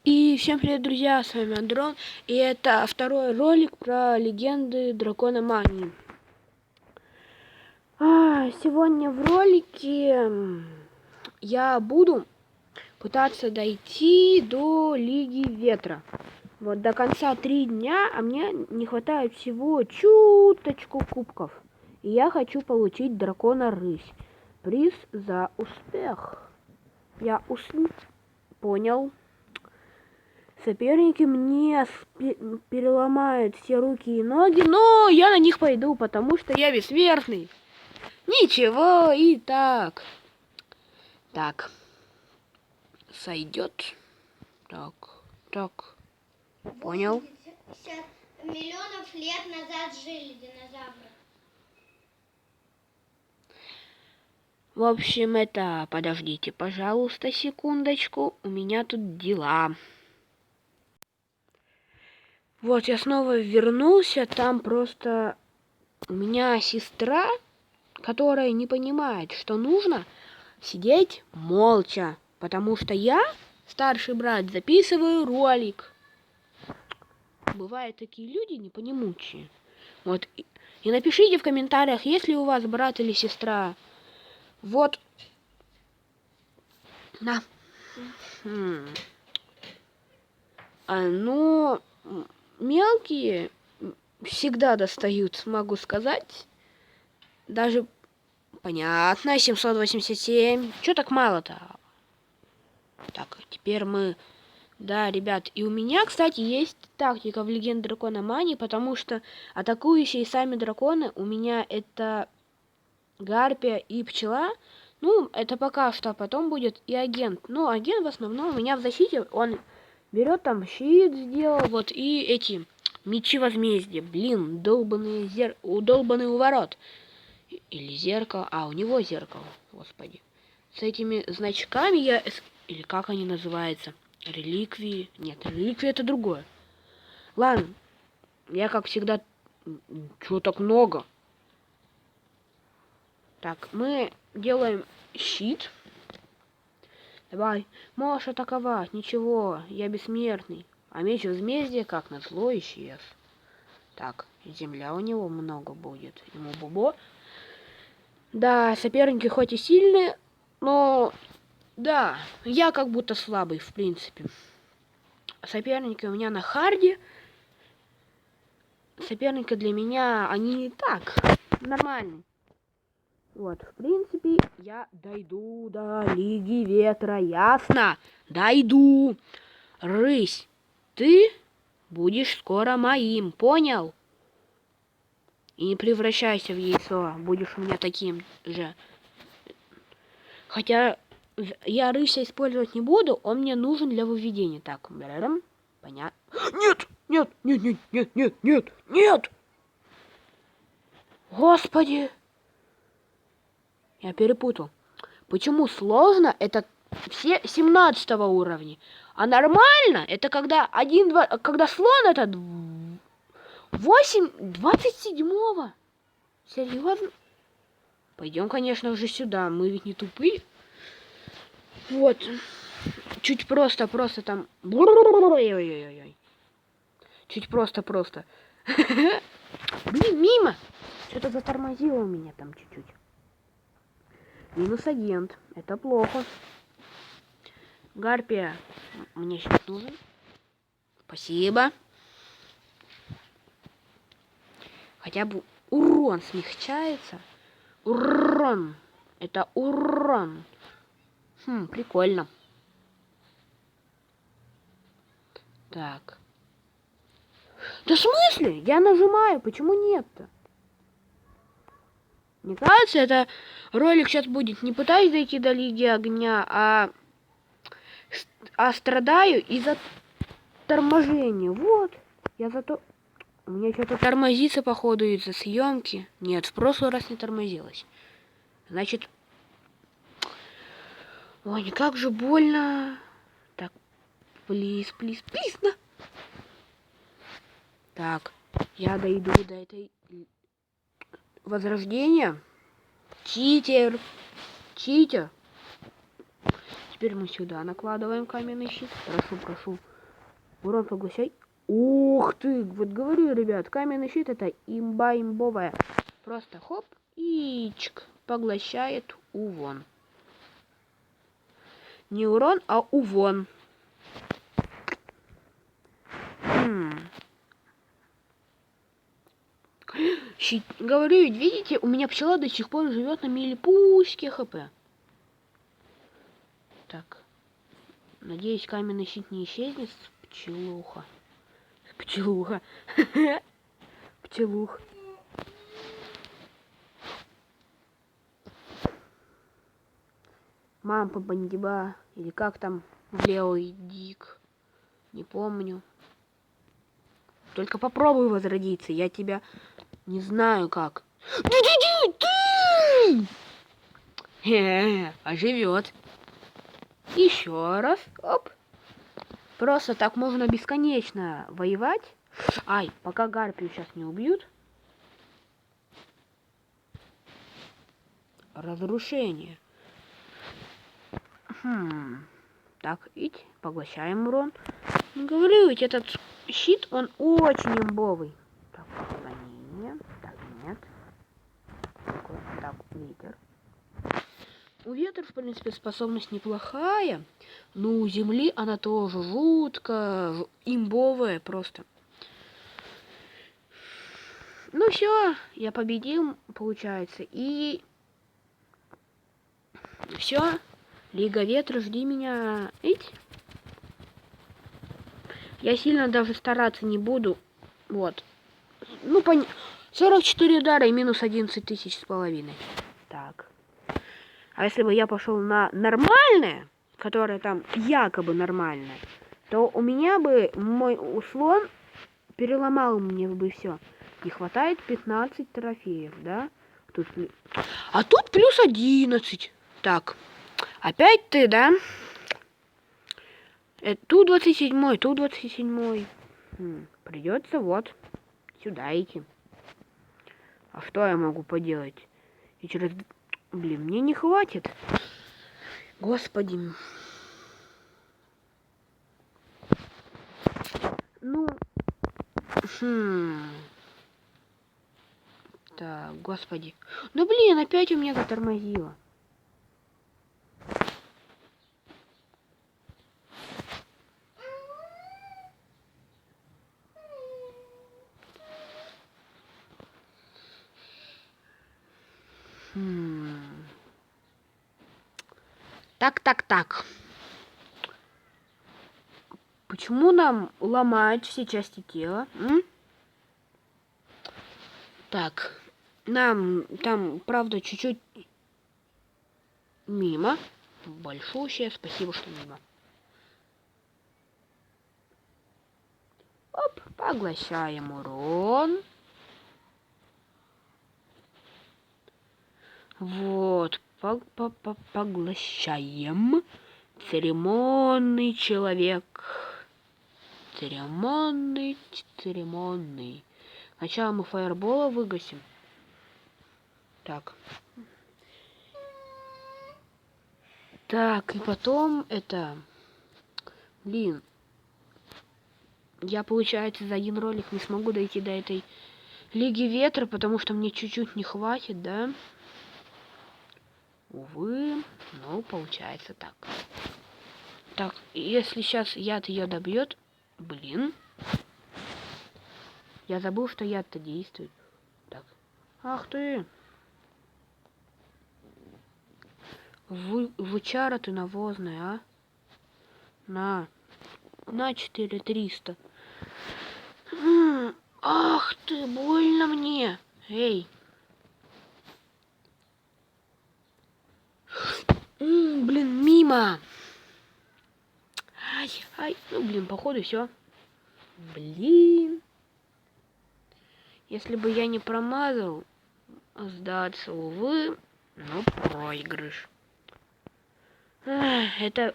И всем привет, друзья, с вами Андрон, и это второй ролик про легенды Дракона Мании. Сегодня в ролике я буду пытаться дойти до Лиги Ветра. Вот до конца 3 дня, а мне не хватает всего чуточку кубков. И я хочу получить Дракона Рысь. Приз за успех. Я понял. Соперники мне переломают все руки и ноги, но я на них пойду, потому что я бессмертный. Ничего, и так. Так. Сойдет. Так. Понял. 50 миллионов лет назад жили динозавры. В общем, это... Подождите, пожалуйста, секундочку. У меня тут дела. Вот, я снова вернулся. Там просто... У меня сестра, которая не понимает, что нужно сидеть молча. Потому что я, старший брат, записываю ролик. Бывают такие люди непонимучие. Вот. И напишите в комментариях, есть ли у вас брат или сестра. Вот. На. Ну, мелкие всегда достают, могу сказать. Даже понятно, 787. Чё так мало-то? Так, теперь мы... Да, ребят, и у меня, кстати, есть тактика в Легенде Дракона Мании, потому что атакующие сами драконы у меня это Гарпия и Пчела. Ну, это пока что, потом будет и Агент. Ну, Агент в основном у меня в защите, он берет там щит сделал, вот, и эти мечи возмездия. Блин, удолбанный уворот. Или зеркало, у него зеркало, господи. С этими значками я... Или как они называются? Реликвии. Нет, реликвии это другое. Ладно. Я, как всегда... Чего так много? Так, мы делаем щит. Давай. Можешь атаковать. Ничего, я бессмертный. А меч возмездия, как назло, исчез. Так, земля у него много будет. Ему бубо. Да, соперники хоть и сильные, но... Да, я как будто слабый, в принципе. Соперники у меня на харде. Соперники для меня, они так, нормальные. Вот, в принципе, я дойду до Лиги Ветра, ясно? Дойду. Рысь, ты будешь скоро моим, понял? И не превращайся в яйцо, будешь у меня таким же. Хотя я рыся использовать не буду, он мне нужен для выведения. Так, понятно. Нет! Господи! Я перепутал. Почему сложно? Это все 17 уровня. А нормально? Это когда когда слон это 27-го. Серьезно? Пойдем, конечно же, сюда. Мы ведь не тупые. Вот. Чуть просто там. Чуть просто. Блин, мимо. Что-то затормозило у меня там чуть-чуть. Минус агент. Это плохо. Гарпия. Мне сейчас нужен. Спасибо. Хотя бы урон смягчается. Урон. Это урон. Прикольно. Так. Да в смысле? Я нажимаю. Почему нет-то? Мне кажется, это ролик сейчас будет не пытаюсь дойти до Лиги Огня, а страдаю из-за торможения. Вот. Я зато... У меня что-то тормозится, походу, из-за съемки. Нет, в прошлый раз не тормозилось. Значит... Ой, как же больно. Так, плиз, на. Так, я дойду до этой... Возрождения. Читер. Теперь мы сюда накладываем каменный щит. Прошу. Урон поглощай. Ух ты! Вот говорю, ребят, каменный щит это имбовая. Просто хоп и чик. Поглощает увон. Не урон, а увон. Щит. Говорю, ведь видите, у меня пчела до сих пор живет на милипуське хп. Так. Надеюсь, каменный щит не исчезнет. Пчелуха. Пчелух. Мампа бандиба. Или как там белый дик. Не помню. Только попробуй возродиться. Я тебя не знаю как. Оживет. Еще раз. Оп. Просто так можно бесконечно воевать. Ай, пока гарпию сейчас не убьют. Разрушение. Так, ить, поглощаем урон. Говорю, ведь этот щит, он очень имбовый. Так, сохранение. Так, нет. Так, ветер. У ветра, в принципе, способность неплохая. Но у земли она тоже жутко имбовая просто. Ну все, я победил, получается. И все. Лига ветра, жди меня. Ить. Я сильно даже стараться не буду. Вот. Ну, 44 удара и минус 11 тысяч с половиной. Так. А если бы я пошел на нормальное, которое там якобы нормальное, то у меня бы мой слон переломал мне бы все. Не хватает 15 трофеев, да? А тут плюс 11. Так. Опять ты, да? Тут 27, тут 27. Придется вот сюда идти. А что я могу поделать? И через... Блин, мне не хватит. Господи. Ну... Так, господи. Ну, блин, опять у меня затормозило. Так. Почему нам ломают все части тела? Так, нам там, правда, чуть-чуть мимо. Большущее спасибо, что мимо. Оп, поглощаем урон. Вот, поглощаем. Церемонный человек. Церемонный. Сначала мы фаербола выгасим. Так. Так, и потом это... Блин. Я, получается, за один ролик не смогу дойти до этой Лиги Ветра, потому что мне чуть-чуть не хватит, да? Увы, ну, получается так. Так, если сейчас яд ее добьет... Блин. Я забыл, что яд-то действует. Так. Ах ты. Вычара ты навозная, а? На 4300. Ах ты, больно мне. Эй. Блин, мимо. Ай. Ну, блин, походу все. Блин. Если бы я не промазал, сдаться, увы, ну, проигрыш. Это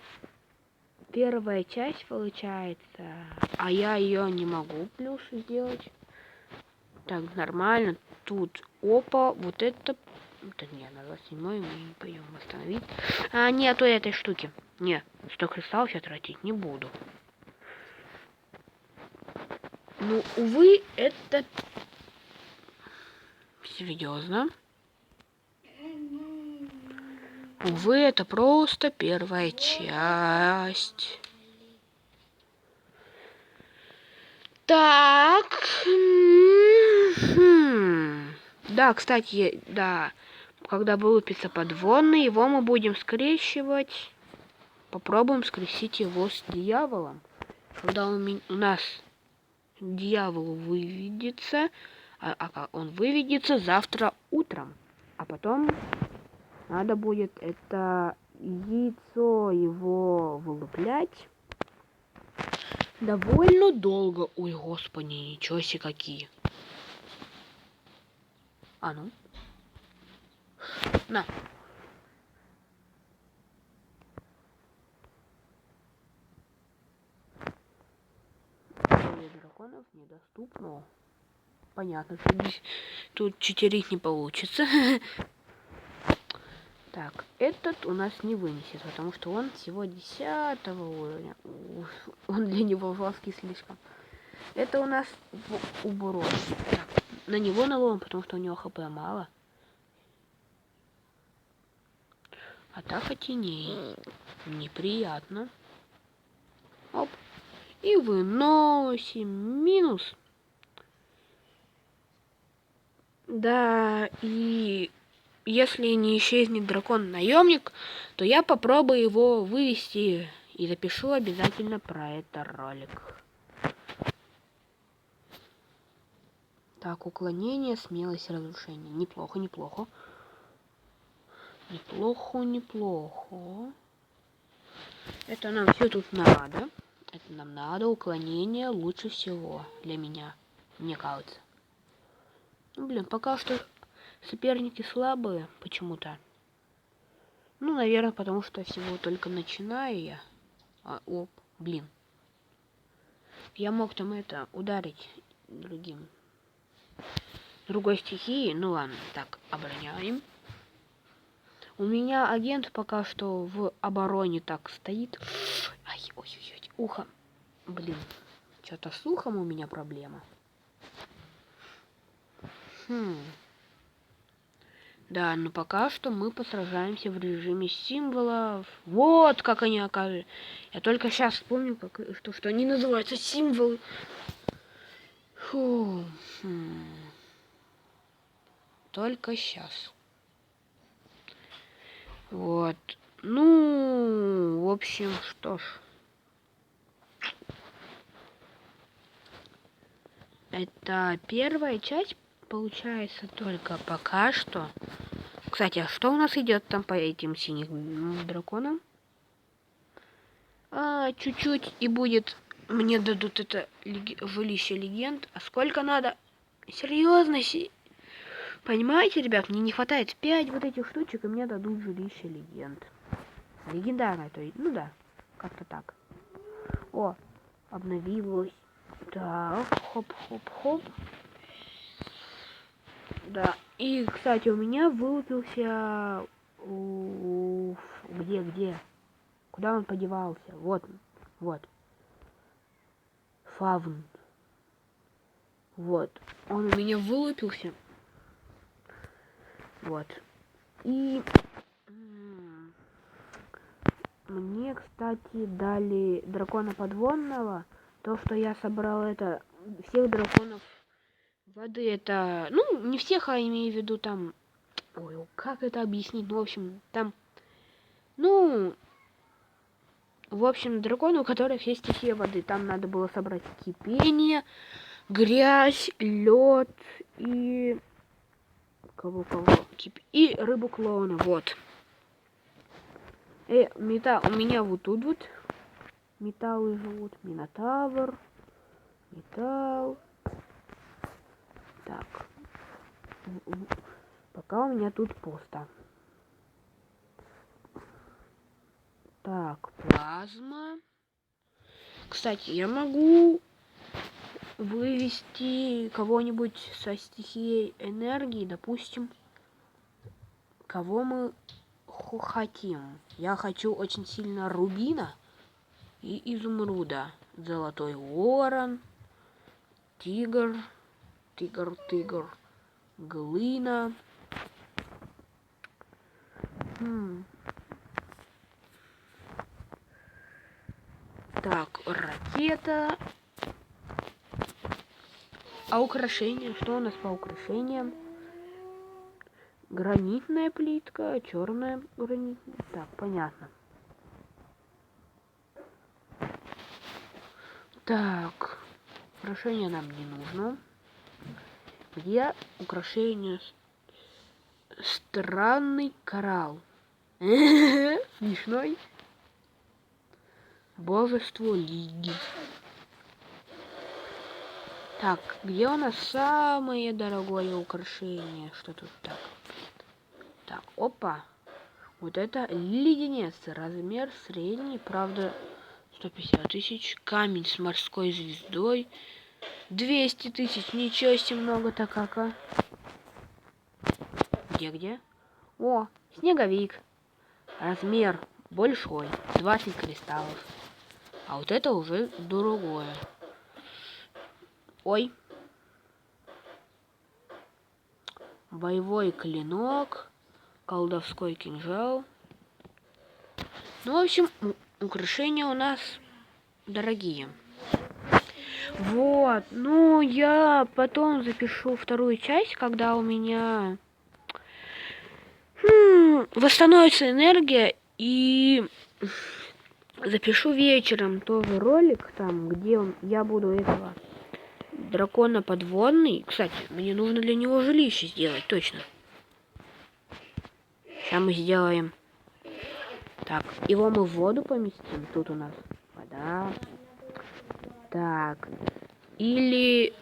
первая часть получается, а я ее не могу плюс сделать. Так, нормально. Тут, опа, вот это Это не, на 27-й мы не пойдем восстановить. А, нету этой штуки. Не, 100 кристаллов я тратить не буду. Ну, увы, это... Серьезно? Увы, это просто первая часть. Так. Да, кстати, да. Когда вылупится подводный, его мы будем скрещивать. Попробуем скрестить его с дьяволом. Когда у нас дьявол выведется, он выведется завтра утром. А потом надо будет это яйцо его вылуплять довольно долго. Ой, господи, ничего себе какие. А ну. На. Драконов недоступно. Понятно, что тут читерить не получится. Так, этот у нас не вынесет, потому что он всего 10 уровня. Он для него жесткий слишком. Это у нас уборон. На него наловим, потому что у него хп мало. Атака теней. Неприятно. Оп. И выносим минус. Да, и если не исчезнет дракон-наемник, то я попробую его вывести и запишу обязательно про это ролик. Так, уклонение, смелость, разрушение. Неплохо, неплохо. Неплохо, неплохо. Это нам все тут надо. Это нам надо. Уклонение лучше всего для меня, мне кажется. Ну, блин, пока что соперники слабые почему-то. Ну, наверное, потому что всего только начинаю я. Оп, блин. Я мог там это ударить другой стихией. Ну ладно, так, обороняем. У меня агент пока что в обороне так стоит. Ай, ой-ой-ой, ухо. Блин, что-то с ухом у меня проблема. Да, но пока что мы посражаемся в режиме символов. Вот как они оказываются. Я только сейчас вспомнил, что они называются символы. Фу. Только сейчас. Вот. Ну, в общем, что ж. Это первая часть, получается, только пока что. Кстати, а что у нас идет там по этим синим драконам? Чуть-чуть и будет. Мне дадут это жилище легенд. А сколько надо? Серьезно? Понимаете, ребят, мне не хватает 5 вот этих штучек, и мне дадут жилище легенд. Легендарное, то есть, ну да, как-то так. О, обновилось. Так, хоп-хоп-хоп. Да, и, кстати, у меня вылупился... Где? Куда он подевался? Вот. Фавн. Вот. Он у меня вылупился. Вот. И... Мне, кстати, дали дракона подводного. То, что я собрал это... Всех драконов воды, это... Ну, не всех, а имею в виду там... Ой, как это объяснить? Ну, в общем, там... Ну... В общем, драконы, у которых есть стихия воды. Там надо было собрать кипение, грязь, лед и... Кого? И рыбу-клоуна, вот. Металл. У меня вот тут вот металлы живут. Минотавр. Металл. Так. Пока у меня тут пусто. Так, плазма. Кстати, я могу вывести кого-нибудь со стихией энергии, допустим. кого мы хотим. Я хочу очень сильно рубина и изумруда. Золотой ворон, тигр, глына. Так, ракета. А украшения? Что у нас по украшениям? Гранитная плитка, черная гранитная. Так, понятно. Так, украшения нам не нужно. Где украшения? Странный коралл. Смешной. Божество Лиги. Так, где у нас самое дорогое украшение? Что тут так? Так, опа. Вот это леденец. Размер средний, правда, 150 тысяч. Камень с морской звездой. 200 тысяч. Ничего себе, много-то как, а. Где? О, снеговик. Размер большой. 20 кристаллов. А вот это уже другое. Ой. Боевой клинок. Колдовской кинжал. Ну, в общем, украшения у нас дорогие. Вот. Ну, я потом запишу вторую часть, когда у меня восстановится энергия, и запишу вечером тоже ролик, там, где я буду этого дракона подводный. Кстати, мне нужно для него жилище сделать, точно. Сейчас мы сделаем. Так, его мы в воду поместим. Тут у нас вода. Так. Или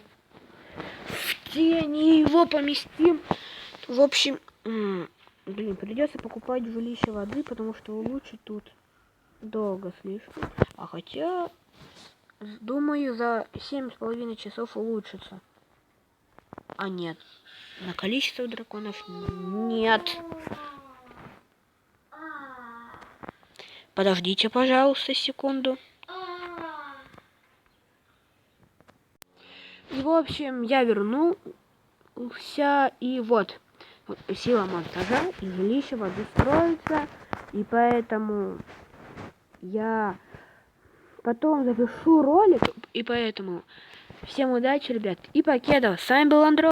в тени его поместим. В общем, блин, придется покупать жилище воды, потому что улучшить тут долго слишком. А хотя, думаю, за 7,5 часов улучшится. А нет. На количество драконов нет. Подождите, пожалуйста, секунду. И, в общем, я вернулся, и вот, сила монтажа, и жилище воды строится, и поэтому я потом запишу ролик, и поэтому всем удачи, ребят, и покедов. С вами был Андро.